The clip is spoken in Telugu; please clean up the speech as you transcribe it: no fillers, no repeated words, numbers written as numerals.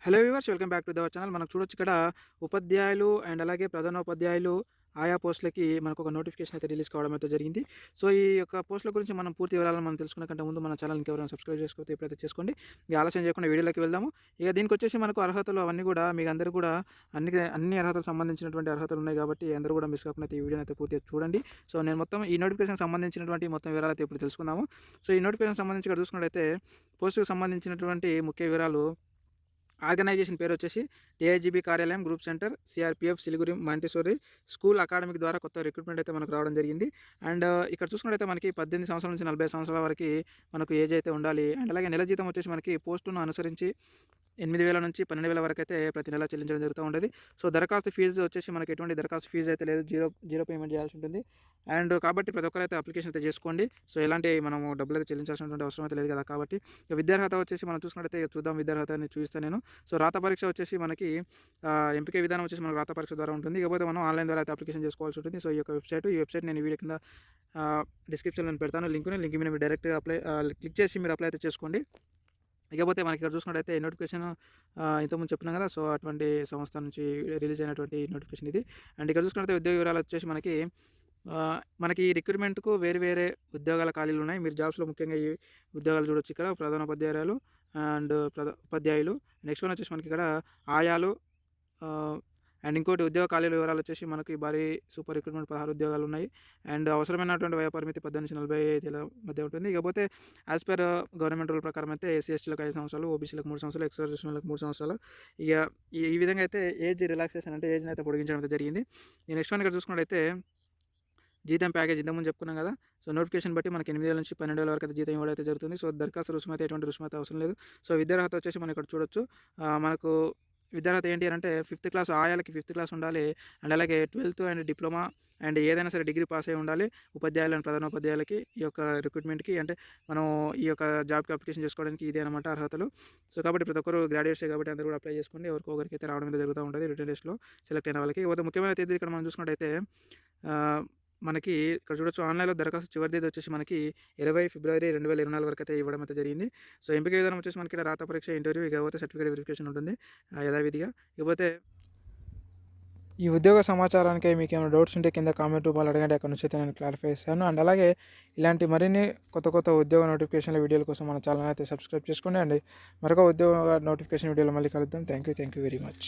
Hello viewers, welcome back to our channel. మనకు చూడొచ్చు ఇక్కడ ఉపాధ్యాయులు అండ్ అలాగే ప్రధానోపాధ్యాయులు ఆయా పోస్టులకి మనకు ఒక నోటిఫికేషన్ అయితే రిలీజ్ కావడం అయితే జరిగింది. సో ఈ యొక్క పోస్టుల గురించి మనం పూర్తి వివరాలను మనం తెలుసుకునే కంటే ముందు మన ఛానల్‌కి ఎవరైనా సబ్స్క్రైబ్ చేసుకోకపోతే ఇప్పుడైతే చేసుకోండి. ఇక ఆలస్యం చేయకుండా వీడియోలోకి వెళ్దాము. ఇక దీనికొచ్చేసి మనకు అర్హతలు అవన్నీ కూడా మీకు అందరూ కూడా అన్ని అర్హతలకు సంబంధించినటువంటి అర్హతలు ఉన్నాయి కాబట్టి అందరూ కూడా మిస్ కాకుండా ఈ వీడియోని అయితే పూర్తిగా చూడండి. సో నేను మొత్తం ఈ నోటిఫికేషన్‌కి సంబంధించినటువంటి మొత్తం వివరాలు అయితే ఇప్పుడు తెలుసుకుందాము. సో ఈ నోటిఫికేషన్‌కి సంబంధించి ఇక్కడ చూసుకున్నట్లయితే పోస్టుకు సంబంధించినటువంటి ముఖ్య వివరాలు. ఆర్గనైజేషన్ పేరు వచ్చేసి డిఐజీబీ కార్యాలయం, group centre, CRPF Siliguri Montessori school academic ద్వారా కొత్త రిక్రూట్మెంట్ అయితే మనకు రావడం జరిగింది. అండ్ ఇక్కడ చూసుకున్నట్టయితే మనకి 18 సంవత్సరాల నుంచి 40 సంవత్సరాల వరకు మనకు ఏజ్ అయితే ఉండాలి. అండ్ అలాగే నెల జీతం వచ్చేసి మనకి పోస్టును అనుసరించి 8,000 నుంచి 12,000 వరకు అయితే ప్రతి నెల చెల్లించడం జరుగుతూ ఉండేది. సో దరఖాస్తు ఫీజు వచ్చేసి మనకి ఎటువంటి దరఖాస్తు ఫీజు అయితే లేదు. జీరో పేమెంట్ చేయాల్సి ఉంటుంది. అండ్ కాబట్టి ప్రతి ఒక్కరైతే అప్లికేషన్ అయితే చేసుకోండి. సో ఎలాంటి మనము డబ్బులు అయితే చెల్లించాల్సినటువంటి అవసరం అయితే లేదు కదా. కాబట్టి విద్యార్హత వచ్చేసి మనం చూసుకున్నట్టయితే చూద్దాం, విద్యార్హతని చూపిస్తాను నేను. సో రాత పరీక్ష వచ్చేసి మనకి ఎంపిక విధానం వచ్చేసి మనకు రాత పరీక్ష ద్వారా ఉంటుంది. ఇకపోతే మనం ఆన్లైన్ ద్వారా అయితే అప్లికేషన్ చేసుకోవాల్సి ఉంటుంది. సో ఈ వెబ్సైట్ నేను ఈ వీడియో కింద డిస్క్రిప్షన్లో పెడతాను. లింక్ మీద మీరు డైరెక్ట్గా క్లిక్ చేసి మీరు అప్లై అయితే చేసుకోండి. ఇకపోతే మనకి ఇక్కడ చూసుకున్నట్టయితే నోటిఫికేషన్ ఇంతకుముందు చెప్పినాం కదా. సో అటువంటి సంస్థ నుంచి రిలీజ్ అయినటువంటి నోటిఫికేషన్ ఇది. అండ్ ఇక్కడ చూసుకున్నట్లయితే ఉద్యోగ వివరాలు వచ్చేసి మనకి రిక్రూట్మెంట్కు వేరే ఉద్యోగాల ఖాళీలు ఉన్నాయి. మీరు జాబ్స్లో ముఖ్యంగా ఈ ఉద్యోగాలు చూడొచ్చు. ఇక్కడ ప్రధానోపాధ్యాయులు అండ్ ఉపాధ్యాయులు. నెక్స్ట్ వన్ వచ్చేసి మనకి ఇక్కడ ఆయాలు అండ్ ఇంకోటి ఉద్యోగ ఖాళీల వివరాలు వచ్చేసి మనకి భారీ సూపర్ రిక్రూట్మెంట్ 16 ఉద్యోగాలు ఉన్నాయి. అండ్ అవసరమైనటువంటి వయోపరిమితి 18 నుంచి 45 మధ్య ఉంటుంది. ఇకపోతే యాజ్ పర్ గవర్నమెంట్ రూల్ ప్రకారం అయితే ఎస్సీ ఎస్టీలకు 5 సంవత్సరాలు, ఓబీసీలకు 3 సంవత్సరాలు, ఎక్స్ సర్వీస్మెన్లకు 3 సంవత్సరాలు. ఇక ఈ విధంగా అయితే ఏజ్ రిలాక్సేషన్ అంటే ఏజ్ని అయితే పొడిగించడం అయితే జరిగింది. ఈ నెక్స్ట్ వన్ ఇక్కడ చూసుకున్నట్టయితే జీతం ప్యాకేజ్ ఇంతకుముందు చెప్పుకున్నాం కదా. సో నోటిఫికేషన్ బట్టి మనకి 8,000 నుంచి 12,000 వరకు అయితే జీతం ఇవ్వడం అయితే జరుగుతుంది. సో దరఖాస్తు రుసుము అయితే ఎటువంటి రుసుము అయితే అవసరం లేదు. సో విద్యార్హత వచ్చేసి మనం ఇక్కడ చూడొచ్చు. మనకు విద్యార్హత ఏంటి అంటే 5th క్లాస్ ఆయాలకి 5th క్లాస్ ఉండాలి. అండ్ అలాగే 12th అండ్ డిప్లొమా అండ్ ఏదైనా సరే డిగ్రీ పాస్ అయి ఉండాలి. ఉపాధ్యాయులు అండ్ ప్రధానోపాధ్యాయులకి ఈ యొక్క రిక్రూట్మెంట్కి అంటే మనం ఈ యొక్క జాబ్కి అప్లికేషన్ చేసుకోవడానికి ఇదే అనమాట అర్హతలు. సో కాబట్టి ప్రతి ఒక్కరు గ్రాడ్యుయేట్సే కాబట్టి అందరూ కూడా అప్లై చేసుకోండి. ఎవరికొకరికి అయితే రావడం అయితే జరుగుతూ ఉంటుంది రిటర్న్ టెస్ట్లో సెలెక్ట్ అయిన వాళ్ళకి. ఇకపోతే ముఖ్యమైన తేదీ ఇక్కడ మనం చూసుకున్నట్టయితే మనకి ఇక్కడ చూడొచ్చు. ఆన్లైన్లో దరఖాస్తు చివరి తేదీ వచ్చేసి మనకి 20 ఫిబ్రవరి 2024 వరకు అయితే ఇవ్వడం అయితే జరిగింది. సో ఎంపిక విధానం వచ్చేసి మనకి ఇక్కడ రాత పరీక్ష, ఇంటర్వ్యూ, ఇకపోతే సర్టిఫికేట్ వెరిఫికేషన్ ఉంటుంది యథావిధిగా. ఇకపోతే ఈ ఉద్యోగ సమాచారానికి మీకు ఏమైనా డౌట్స్ ఉంటే కింద కామెంట్ రూపాయలు అడగండి. అక్కడ నుంచి అయితే నేను క్లారిఫై చేస్తాను. అండ్ అలాగే ఇలాంటి మరిన్ని కొత్త ఉద్యోగ నోటిఫికేషన్ల వీడియోల కోసం మన ఛానల్ అయితే సబ్స్క్రైబ్ చేసుకోండి. అండ్ మరొక ఉద్యోగ నోటిఫికేషన్ వీడియోలో మళ్ళీ కలుద్దాం. Thank you very much.